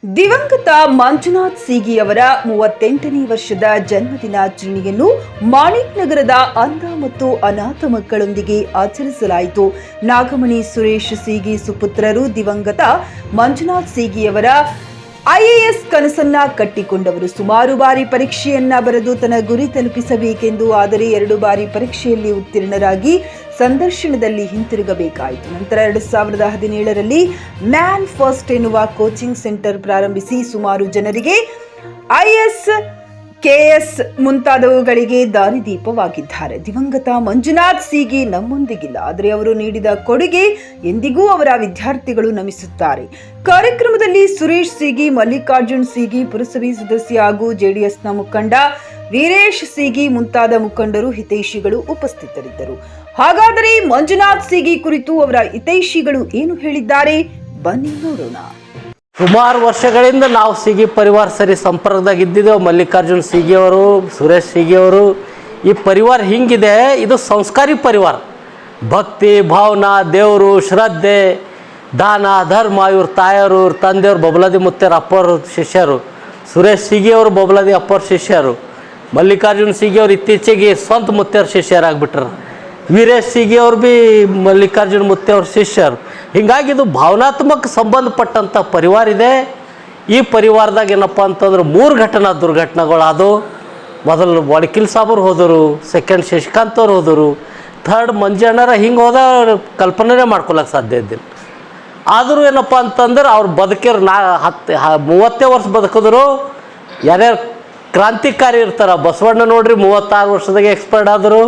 ದಿವಂಗತ ಮಂಜುನಾಥ್ ಸೀಗಿಯವರ 38ನೇ ವರ್ಷದ ಜನ್ಮದಿನಾಚರಣೆಯನ್ನು ಮಾಣಿಕ್ ನಗರದ ಅಂಧ ಮತ್ತು ಅನಾಥ ಮಕ್ಕಳೊಂದಿಗೆ ಆಚರಿಸಲಾಯಿತು. ನಾಗಮಣಿ ಸುರೇಶ್ ಸೀಗಿ ಸುಪುತ್ರರು ದಿವಂಗತ ಮಂಜುನಾಥ್ ಸೀಗಿಯವರ ಐಎಎಸ್ ಕನಸನ್ನ ಕಟ್ಟಿಕೊಂಡವರು. ಸುಮಾರು ಬಾರಿ ಪರೀಕ್ಷೆಯನ್ನ ಬರೆದು ತನ್ನ ಗುರಿ ತಲುಪಿಸಬೇಕೆಂದು, ಆದರೆ 2 ಬಾರಿ ಪರೀಕ್ಷೆಯಲ್ಲಿ ಉತ್ತೀರ್ಣರಾಗಿ ಸಂದರ್ಶನದಲ್ಲಿ ಹಿಂತಿರುಗಬೇಕಾಯಿತು. ನಂತರ 2017ರಲ್ಲಿ ಮ್ಯಾನ್ ಫಸ್ಟ್ ಎನ್ನುವ ಕೋಚಿಂಗ್ ಸೆಂಟರ್ ಪ್ರಾರಂಭಿಸಿ ಸುಮಾರು ಜನರಿಗೆ ಐಎಎಸ್, ಕೆಎಸ್ ಮುಂತಾದವುಗಳಿಗೆ ದಾರಿದೀಪವಾಗಿದ್ದಾರೆ. ದಿವಂಗತ ಮಂಜುನಾಥ್ ಸೀಗಿ ನಮ್ಮೊಂದಿಗಿಲ್ಲ, ಆದರೆ ಅವರು ನೀಡಿದ ಕೊಡುಗೆ ಎಂದಿಗೂ ಅವರ ವಿದ್ಯಾರ್ಥಿಗಳು ನಮಿಸುತ್ತಾರೆ. ಕಾರ್ಯಕ್ರಮದಲ್ಲಿ ಸುರೇಶ್ ಸೀಗಿ, ಮಲ್ಲಿಕಾರ್ಜುನ್ ಸೀಗಿ, ಪುರಸಭೆ ಸದಸ್ಯ ಹಾಗೂ ಜೆಡಿಎಸ್ನ ಮುಖಂಡ ವೀರೇಶ್ ಸೀಗಿ ಮುಂತಾದ ಮುಖಂಡರು, ಹಿತೈಷಿಗಳು ಉಪಸ್ಥಿತರಿದ್ದರು. ಹಾಗಾದರೆ ಮಂಜುನಾಥ್ ಸೀಗಿ ಕುರಿತು ಅವರ ಹಿತೈಷಿಗಳು ಏನು ಹೇಳಿದ್ದಾರೆ, ಬನ್ನಿ ನೋಡೋಣ. ಸುಮಾರು ವರ್ಷಗಳಿಂದ ನಾವು ಸೀಗಿ ಪರಿವಾರ ಸರಿ ಸಂಪರ್ಕದಾಗ ಇದ್ದಿದ್ದೆವು. ಮಲ್ಲಿಕಾರ್ಜುನ್ ಸೀಗಿಯವರು, ಸುರೇಶ್ ಸೀಗಿಯವರು. ಈ ಪರಿವಾರ ಹಿಂಗಿದೆ, ಇದು ಸಂಸ್ಕಾರಿ ಪರಿವಾರ. ಭಕ್ತಿ ಭಾವನಾ, ದೇವರು, ಶ್ರದ್ಧೆ, ದಾನ ಧರ್ಮ. ಇವ್ರ ತಾಯಿಯವರು, ಇವ್ರ ತಂದೆಯವರು ಬಬಲಾದಿ ಮುತ್ತೆಯರ ಅಪ್ಪರು ಶಿಷ್ಯರು. ಸುರೇಶ್ ಸೀಗಿಯವರು ಬಬಲಾದಿ ಅಪ್ಪರ ಶಿಷ್ಯರು. ಮಲ್ಲಿಕಾರ್ಜುನ್ ಸೀಗಿಯವರು ಇತ್ತೀಚೆಗೆ ಸ್ವಂತ ಮುತ್ತೆಯವ್ರ ಶಿಷ್ಯರಾಗ್ಬಿಟ್ರು. ವೀರೇಶ್ ಸೀಗಿಯವ್ರು ಭೀ ಮಲ್ಲಿಕಾರ್ಜುನ್ ಮುತ್ತೆಯವ್ರ ಶಿಷ್ಯರು. ಹೀಗಾಗಿ ಇದು ಭಾವನಾತ್ಮಕ ಸಂಬಂಧಪಟ್ಟಂಥ ಪರಿವಾರ ಇದೆ. ಈ ಪರಿವಾರದಾಗ ಏನಪ್ಪ ಅಂತಂದ್ರೆ 3 ದುರ್ಘಟನೆಗಳಾದವು. ಮೊದಲು ವಕೀಲ್ ಸಾಬರು ಹೋದರು, ಸೆಕೆಂಡ್ ಶಶಿಕಾಂತ್ ಅವ್ರು ಹೋದರು, ಥರ್ಡ್ ಮಂಜಣ್ಣರ ಹಿಂಗೆ ಹೋದ ಕಲ್ಪನೆ ಮಾಡ್ಕೊಳಕ್ಕೆ ಸಾಧ್ಯ ಇದ್ದಿಲ್ಲ. ಆದರೂ ಏನಪ್ಪ ಅಂತಂದ್ರೆ ಅವ್ರು ಬದುಕಿರು 30 ವರ್ಷ ಬದುಕಿದ್ರು. ಯಾರ್ಯಾರು ಕ್ರಾಂತಿಕಾರಿ ಇರ್ತಾರೆ, ಬಸವಣ್ಣ ನೋಡ್ರಿ 36 ವರ್ಷದಾಗೆ ಎಕ್ಸ್ಪೈರ್ಡ್ ಆದರು.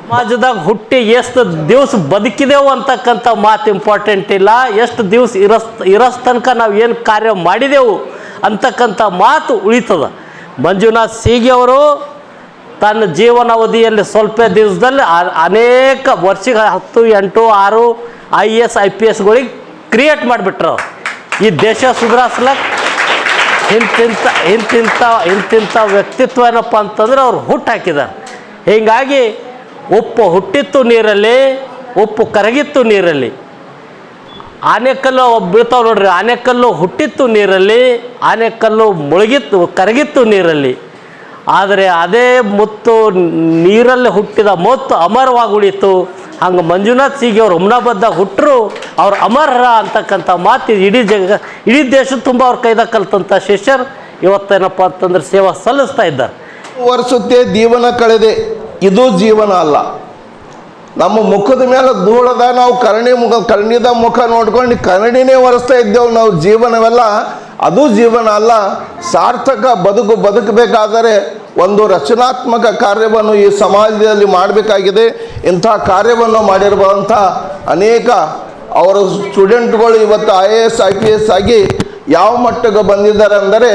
ಸಮಾಜದಾಗ ಹುಟ್ಟಿ ಎಷ್ಟು ದಿವಸ ಬದುಕಿದೆವು ಅಂತಕ್ಕಂಥ ಮಾತು ಇಂಪಾರ್ಟೆಂಟ್ ಇಲ್ಲ, ಎಷ್ಟು ದಿವಸ ಇರಸ್ ತನಕ ನಾವು ಏನು ಕಾರ್ಯ ಮಾಡಿದೆವು ಅಂತಕ್ಕಂಥ ಮಾತು ಉಳಿತದ. ಮಂಜುನಾಥ್ ಸೀಗಿ ಅವರು ತನ್ನ ಜೀವನಾವಧಿಯಲ್ಲಿ ಸ್ವಲ್ಪ ದಿವಸದಲ್ಲಿ ಅನೇಕ ವರ್ಷಕ್ಕೆ 10, 8, 6 IAS IPSಗಳಿಗೆ ಕ್ರಿಯೇಟ್ ಮಾಡಿಬಿಟ್ರು. ಈ ದೇಶ ಸುಧಾರಿಸ್ಲಕ್ಕೆ ಇಂತಿಂಥ ವ್ಯಕ್ತಿತ್ವ ಏನಪ್ಪ ಅಂತಂದ್ರೆ ಅವ್ರು ಹುಟ್ಟು ಹಾಕಿದ್ದಾರೆ. ಹೀಗಾಗಿ ಉಪ್ಪು ಹುಟ್ಟಿತ್ತು ನೀರಲ್ಲಿ, ಉಪ್ಪು ಕರಗಿತ್ತು ನೀರಲ್ಲಿ. ಆನೆಕಲ್ಲು ಬೀಳ್ತಾವೆ ನೋಡ್ರಿ, ಆನೆಕಲ್ಲು ಹುಟ್ಟಿತ್ತು ನೀರಲ್ಲಿ, ಆನೆಕಲ್ಲು ಕರಗಿತ್ತು ನೀರಲ್ಲಿ. ಆದರೆ ಅದೇ ಮುತ್ತು ನೀರಲ್ಲಿ ಹುಟ್ಟಿದ ಮುತ್ತು ಅಮರವಾಗಿ ಉಳಿತು. ಹಂಗೆ ಮಂಜುನಾಥ್ ಸೀಗಿ ಅವ್ರು ಹುಮ್ನಾಬಾದ್ದಾಗ ಹುಟ್ಟರು, ಅವ್ರು ಅಮರರ ಅಂತಕ್ಕಂಥ ಮಾತು ಇಡೀ ದೇಶ ತುಂಬ ಅವ್ರ ಕೈದಾಗ ಕಲ್ತಂಥ ಶಿಷ್ಯರು ಇವತ್ತೇನಪ್ಪ ಅಂತಂದ್ರೆ ಸೇವಾ ಸಲ್ಲಿಸ್ತಾ ಇದ್ದಾರೆ. ವರ್ಷಕ್ಕೆ ಜೀವನ ಕಳೆದೆ, ಇದು ಜೀವನ ಅಲ್ಲ. ನಮ್ಮ ಮುಖದ ಮೇಲೆ ಧೂಳದ, ನಾವು ಕರ್ಣಿದ ಮುಖ ನೋಡ್ಕೊಂಡು ಕನ್ನಡಿನೇ ಒರೆಸ್ತಾ ಇದ್ದೇವೆ ನಾವು. ಜೀವನವೆಲ್ಲ ಅದು ಜೀವನ ಅಲ್ಲ. ಸಾರ್ಥಕ ಬದುಕಬೇಕಾದರೆ ಒಂದು ರಚನಾತ್ಮಕ ಕಾರ್ಯವನ್ನು ಈ ಸಮಾಜದಲ್ಲಿ ಮಾಡಬೇಕಾಗಿದೆ. ಇಂಥ ಕಾರ್ಯವನ್ನು ಮಾಡಿರುವಂಥ ಅನೇಕ ಅವರ ಸ್ಟೂಡೆಂಟ್ಗಳು ಇವತ್ತು IAS IPS ಆಗಿ ಯಾವ ಮಟ್ಟಕ್ಕೆ ಬಂದಿದ್ದಾರೆ ಅಂದರೆ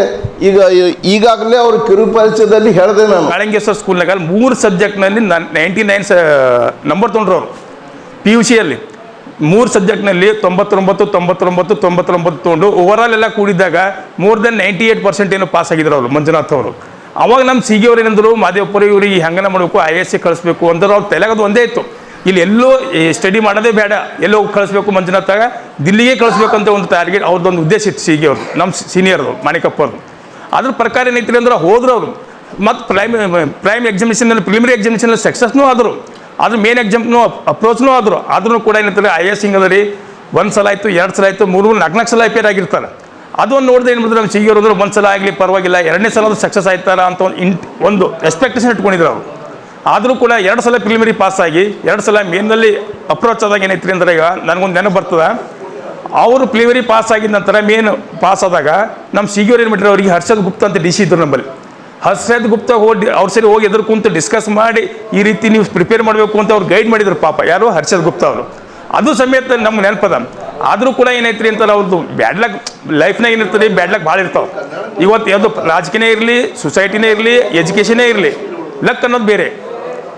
ಈಗಾಗಲೇ ಅವರು ಕಿರುಪರಿಚಯದಲ್ಲಿ ಹೇಳಿದೆ ನಾನು. ಕಾಳಿಂಗೇಶ್ವರ ಸ್ಕೂಲ್ನಾಗ 3 ಸಬ್ಜೆಕ್ಟ್ನಲ್ಲಿ 99 ನಂಬರ್ ತೊಗೊಂಡ್ರು ಅವರು. PUCಯಲ್ಲಿ 3 ಸಬ್ಜೆಕ್ಟ್ನಲ್ಲಿ 99 ತೊಗೊಂಡು ಓವರಾಲ್ ಎಲ್ಲ ಕೂಡಿದಾಗ ಮೋರ್ ದೆನ್ 98% ಏನೋ ಪಾಸ್ ಆಗಿದ್ರು ಅವರು, ಮಂಜುನಾಥ್ ಅವರು. ಅವಾಗ ನಮ್ಮ ಸೀಗಿ ಅವ್ರು ಏನಂದ್ರು, ಮಾದೇವಪುರ ಇವ್ರಿಗೆ ಹಂಗನ ಮಾಡಬೇಕು, IAS ಕಳಿಸ್ಬೇಕು ಅಂದ್ರೆ ಅವ್ರು ತಲೆಗದು ಒಂದೇ ಇತ್ತು. ಇಲ್ಲಿ ಎಲ್ಲೋ ಸ್ಟಡಿ ಮಾಡೋದೇ ಬೇಡ, ಎಲ್ಲೋ ಕಳಿಸ್ಬೇಕು ಮಂಜುನಾಥಾಗ, ದಿಲ್ಲಿಗೆ ಕಳಿಸ್ಬೇಕಂತ ಒಂದು ಟಾರ್ಗೆಟ್ ಅವ್ರದ್ದೊಂದು ಉದ್ದೇಶ ಇತ್ತು ಸೀಗಿ ಅವ್ರು, ನಮ್ಮ ಸೀನಿಯರ್ದು ಮಾಣಿಕಪ್ಪ ಅವ್ರದ್ದು. ಅದ್ರ ಪ್ರಕಾರ ಏನೈತಿ ಅಂದ್ರೆ ಹೋದ್ರು ಅವರು. ಮತ್ತು ಪ್ರೈಮ್ ಎಕ್ಸಾಮಿನೇಷನಲ್ಲಿ, ಪ್ರಿಲಿಮಿನರಿ ಎಕ್ಸಾಮಿನೇಷನಲ್ಲಿ ಸಕ್ಸಸ್ನೂ ಆದರು, ಅದ್ರ ಮೇನ್ ಎಕ್ಸಾಮ್ನೂ ಅಪ್ರೋಚ್ನೂ ಆದರು. ಆದ್ರೂ ಕೂಡ ಏನಂತಾರೆ IAS ಹಿಂಗದ 1 ಸಲ ಆಯಿತು, 2 ಸಲ ಆಯಿತು, 3, 4 ಸಲ IPR ಆಗಿರ್ತಾರೆ. ಅದನ್ನು ನೋಡಿದ್ರೆ ಏನು ಮಾಡಿದ್ರೆ ನಮ್ಮ ಸೀಗಿ ಅವರು 1 ಸಲ ಆಗಲಿ ಪರವಾಗಿಲ್ಲ, 2ನೇ ಸಲ ಅದು ಸಕ್ಸಸ್ ಆಯ್ತಾರ ಅಂತ ಒಂದು ಎಕ್ಸ್ಪೆಕ್ಟೇಷನ್ ಇಟ್ಕೊಂಡಿದ್ರು ಅವರು. ಆದರೂ ಕೂಡ 2 ಸಲ ಪ್ರಿಲಿಮಿನರಿ ಪಾಸ್ ಆಗಿ 2 ಸಲ ಮೇನ್ನಲ್ಲಿ ಅಪ್ರೋಚ್ ಆದಾಗ ಏನೈತ್ರಿ ಅಂದ್ರೆ, ಈಗ ನನಗೊಂದು ನೆನಪು ಬರ್ತದೆ. ಅವರು ಪ್ರಿಲಿಮಿನರಿ ಪಾಸ್ ಆಗಿದ ನಂತರ ಮೇನ್ ಪಾಸ್ ಆದಾಗ ನಮ್ಮ ಸಿಗಿಯವ್ರು ಏನು ಮಾಡಿದ್ರು, ಅವರಿಗೆ ಹರ್ಷದ್ ಗುಪ್ತಾ ಅಂತ DC ಇದ್ರು ನಮ್ಮಲ್ಲಿ. ಹರ್ಷದ್ ಗುಪ್ತಾ ಅವ್ರ ಸರಿ ಹೋಗಿ ಎದುರು ಕುಂತು ಡಿಸ್ಕಸ್ ಮಾಡಿ ಈ ರೀತಿ ನೀವು ಪ್ರಿಪೇರ್ ಮಾಡಬೇಕು ಅಂತ ಅವ್ರು ಗೈಡ್ ಮಾಡಿದ್ರು ಪಾಪ. ಯಾರು? ಹರ್ಷದ್ ಗುಪ್ತಾ ಅವರು. ಅದು ಸಮೇತ ನಮ್ಗೆ ನೆನಪದ. ಆದರೂ ಕೂಡ ಏನೈತ್ರಿ ಅಂತ ಅವ್ರದ್ದು ಬ್ಯಾಡ್ ಲಕ್ ಲೈಫ್ನಾಗ ಏನಿರ್ತದೆ, ಬ್ಯಾಡ್ ಲಕ್ ಭಾಳ ಇರ್ತಾವೆ. ಇವತ್ತು ಯಾವುದು ರಾಜಕೀಯನೇ ಇರಲಿ, ಸೊಸೈಟಿನೇ ಇರಲಿ, ಎಜುಕೇಷನೇ ಇರಲಿ, ಲಕ್ ಅನ್ನೋದು ಬೇರೆ.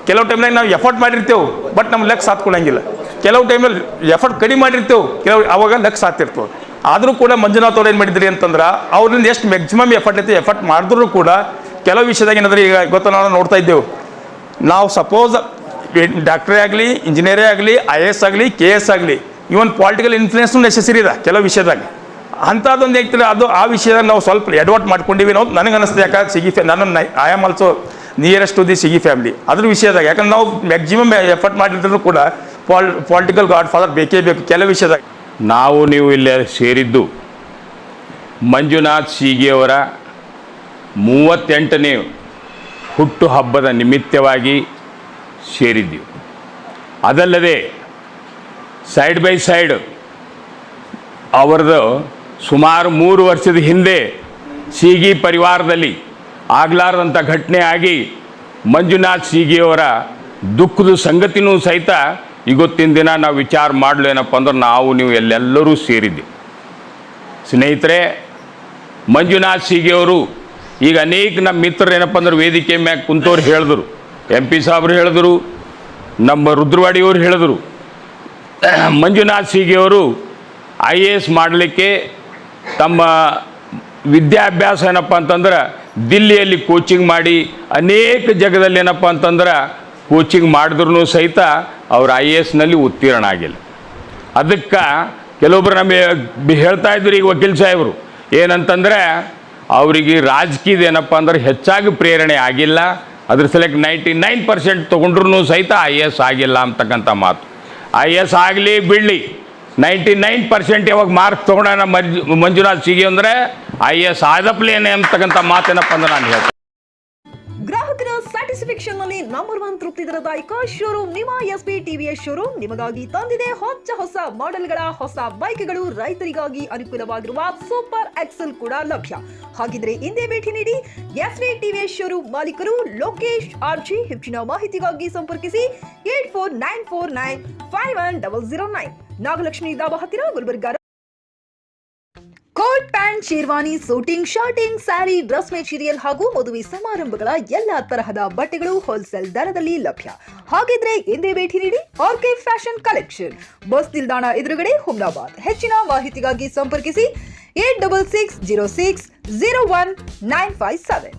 ಕೆಲವು ಟೈಮ್ನಾಗ ನಾವು ಎಫರ್ಟ್ ಮಾಡಿರ್ತೇವೆ, ಬಟ್ ನಮ್ಮ ಲಕ್ ಸಾತ್ಕೊಳ್ಳಂಗಿಲ್ಲ. ಕೆಲವು ಟೈಮಲ್ಲಿ ಎಫರ್ಟ್ ಕಡಿಮೆ ಮಾಡಿರ್ತೇವೆ, ಅವಾಗ ಲಕ್ ಸಾತಿರ್ತವೆ. ಆದರೂ ಕೂಡ ಮಂಜುನಾಥ್ ಅವ್ರು ಏನು ಮಾಡಿದ್ರಿ ಅಂತಂದ್ರೆ, ಅವ್ರಿಂದ ಎಷ್ಟು ಮ್ಯಾಕ್ಸಿಮಮ್ ಎಫರ್ಟ್ ಮಾಡಿದ್ರು ಕೂಡ ಕೆಲವು ವಿಷಯದಾಗ ಏನಾದ್ರೆ, ಈಗ ಗೊತ್ತ ನಾವು ನೋಡ್ತಾ ಇದ್ದೇವೆ, ನಾವು ಸಪೋಸ್ ಡಾಕ್ಟ್ರೇ ಆಗಲಿ, ಇಂಜಿನಿಯರೇ ಆಗಲಿ, IAS ಆಗಲಿ, KS ಆಗಲಿ, ಇವನ್ ಪೊಲಿಟಿಕಲ್ ಇನ್ಫ್ಲೂಯೆನ್ಸ್ನು ನೆಸೆಸರಿ ಇದೆ ಕೆಲವು ವಿಷಯದಾಗ. ಅಂಥದ್ದೊಂದು ಹೇಳ್ತಿಲ್ಲ, ಅದು ಆ ವಿಷಯದಾಗ ನಾವು ಸ್ವಲ್ಪ ಎಡವಟ್ ಮಾಡ್ಕೊಂಡಿವಿ ನಾವು, ನನಗೆ ಅನಿಸ್ತದೆ. ಯಾಕಂದ್ರೆ ಸಿಗಿ ನಾನು I am also nearest to the ಸಿಗಿ ಫ್ಯಾಮಿಲಿ ಅದ್ರ ವಿಷಯದಾಗ. ಯಾಕಂದ್ರೆ ನಾವು ಮ್ಯಾಕ್ಸಿಮಮ್ ಎಫರ್ಟ್ ಮಾಡಿದ್ರು ಕೂಡ ಪೊಲಿಟಿಕಲ್ ಗಾಡ್ ಫಾದರ್ ಬೇಕೇ ಬೇಕು ಕೆಲವು ವಿಷಯದಾಗ. ನಾವು ನೀವು ಇಲ್ಲಿ ಸೇರಿದ್ದು ಮಂಜುನಾಥ್ ಸೀಗಿಯವರ 38ನೇ ಹುಟ್ಟು ಹಬ್ಬದ ನಿಮಿತ್ತವಾಗಿ ಸೇರಿದ್ದೀವಿ. ಅದಲ್ಲದೆ ಸೈಡ್ ಬೈ ಸೈಡ್ ಅವರದು ಸುಮಾರು 3 ವರ್ಷದ ಹಿಂದೆ ಸೀಗಿ ಪರಿವಾರದಲ್ಲಿ ಆಗಲಾರದಂಥ ಘಟನೆ ಆಗಿ ಮಂಜುನಾಥ್ ಸೀಗಿಯವರ ದುಃಖದ ಸಂಗತಿನೂ ಸಹಿತ ಇವತ್ತಿನ ದಿನ ನಾವು ವಿಚಾರ ಮಾಡಲು ಏನಪ್ಪ ಅಂದ್ರೆ ನಾವು ನೀವು ಎಲ್ಲೆಲ್ಲರೂ ಸೇರಿದ್ದೀವಿ. ಸ್ನೇಹಿತರೆ, ಮಂಜುನಾಥ್ ಸೀಗಿಯವರು ಈಗ ಅನೇಕ ನಮ್ಮ ಮಿತ್ರರು ಏನಪ್ಪ ಅಂದ್ರೆ ವೇದಿಕೆ ಮ್ಯಾಗ ಕುಂತವ್ರು ಹೇಳಿದ್ರು, MP ಸಾಹೇಬ್ರು ಹೇಳಿದ್ರು, ನಮ್ಮ ರುದ್ರವಾಡಿಯವರು ಹೇಳಿದ್ರು, ಮಂಜುನಾಥ್ ಸೀಗಿಯವರು IAS ಮಾಡಲಿಕ್ಕೆ ತಮ್ಮ ವಿದ್ಯಾಭ್ಯಾಸ ಏನಪ್ಪ ಅಂತಂದ್ರೆ ದಿಲ್ಲಿಯಲ್ಲಿ ಕೋಚಿಂಗ್ ಮಾಡಿ ಅನೇಕ ಜಾಗದಲ್ಲಿ ಏನಪ್ಪ ಅಂತಂದ್ರೆ ಕೋಚಿಂಗ್ ಮಾಡಿದ್ರೂ ಸಹಿತ ಅವರು IASನಲ್ಲಿ ಉತ್ತೀರ್ಣ ಆಗಿಲ್ಲ. ಅದಕ್ಕೆ ಕೆಲವೊಬ್ಬರು ನಮಗೆ ಹೇಳ್ತಾ ಇದ್ರು ಈಗ ವಕೀಲ್ ಸಾಹೇಬರು ಏನಂತಂದರೆ ಅವರಿಗೆ ರಾಜಕೀಯದ ಏನಪ್ಪ ಅಂದ್ರೆ ಹೆಚ್ಚಾಗಿ ಪ್ರೇರಣೆ ಆಗಿಲ್ಲ, ಅದ್ರ ಸಲಕ್ಕೆ 99% ತೊಗೊಂಡ್ರೂ ಸಹಿತ IAS ಆಗಿಲ್ಲ ಅಂತಕ್ಕಂಥ ಮಾತು. IAS ಆಗಲಿ ಬಿಡಲಿ, 99% ಯಾವಾಗ ಮಾರ್ಕ್ಸ್ ತೊಗೊಂಡ ಮಂಜುನಾಥ್ ಸೀಗಿ ಅಂದರೆ IAS ಆದಪ್ಲೇನೆ ಅಂತಕ್ಕಂಥ ಮಾತೇನಪ್ಪ ಅಂದ್ರೆ ನಾನು ಹೇಳ್ತೀನಿ. ಗ್ರಾಹಕರ ಸ್ಯಾಟಿಸ್ಫ್ಯಾಕ್ಷನ್ ನಲ್ಲಿ ನಂಬರ್ 1 ತೃಪ್ತಿದಾಯಕ ಶೋರೂಮ್ ನಿಮ್ಮ SP TVS ಶೋರೂಮ್ ನಿಮಗಾಗಿ ತಂದಿದೆ ಹೊಸ ಮಾಡೆಲ್ಗಳ ಹೊಸ ಬೈಕ್ಗಳು, ರೈತರಿಗಾಗಿ ಅನುಕೂಲವಾಗಿರುವ ಸೂಪರ್ ಎಕ್ಸೆಲ್ ಕೂಡ ಲಭ್ಯ. ಹಾಗಿದ್ರೆ ಹಿಂದೆ ಭೇಟಿ ನೀಡಿ SP TVS ಶೋರೂಮ್ ಮಾಲೀಕರು ಲೋಕೇಶ್ RG. ಹೆಚ್ಚಿನ ಮಾಹಿತಿಗಾಗಿ ಸಂಪರ್ಕಿಸಿ 8494951009, ನಾಗಲಕ್ಷ್ಮಿ ದಾಬಾ ಹತ್ತಿರ, Gulbarga. Coat pant, sherwani, suiting, shirting, sari, dress material ಹಾಗೂ ಮದುವೆ ಸಮಾರಂಭಗಳ ಎಲ್ಲಾ ತರಹದ ಬಟ್ಟೆಗಳು ಹೋಲ್ಸೇಲ್ ದರದಲ್ಲಿ ಲಭ್ಯ. ಹಾಗಿದ್ರೆ ಹಿಂದೆ ಭೇಟಿ ನೀಡಿ RK ಫ್ಯಾಷನ್ ಕಲೆಕ್ಷನ್, ಬಸ್ ನಿಲ್ದಾಣ ಎದುರುಗಡೆ, ಹುಮ್ನಾಬಾದ್. ಹೆಚ್ಚಿನ ಮಾಹಿತಿಗಾಗಿ ಸಂಪರ್ಕಿಸಿ 8660601957.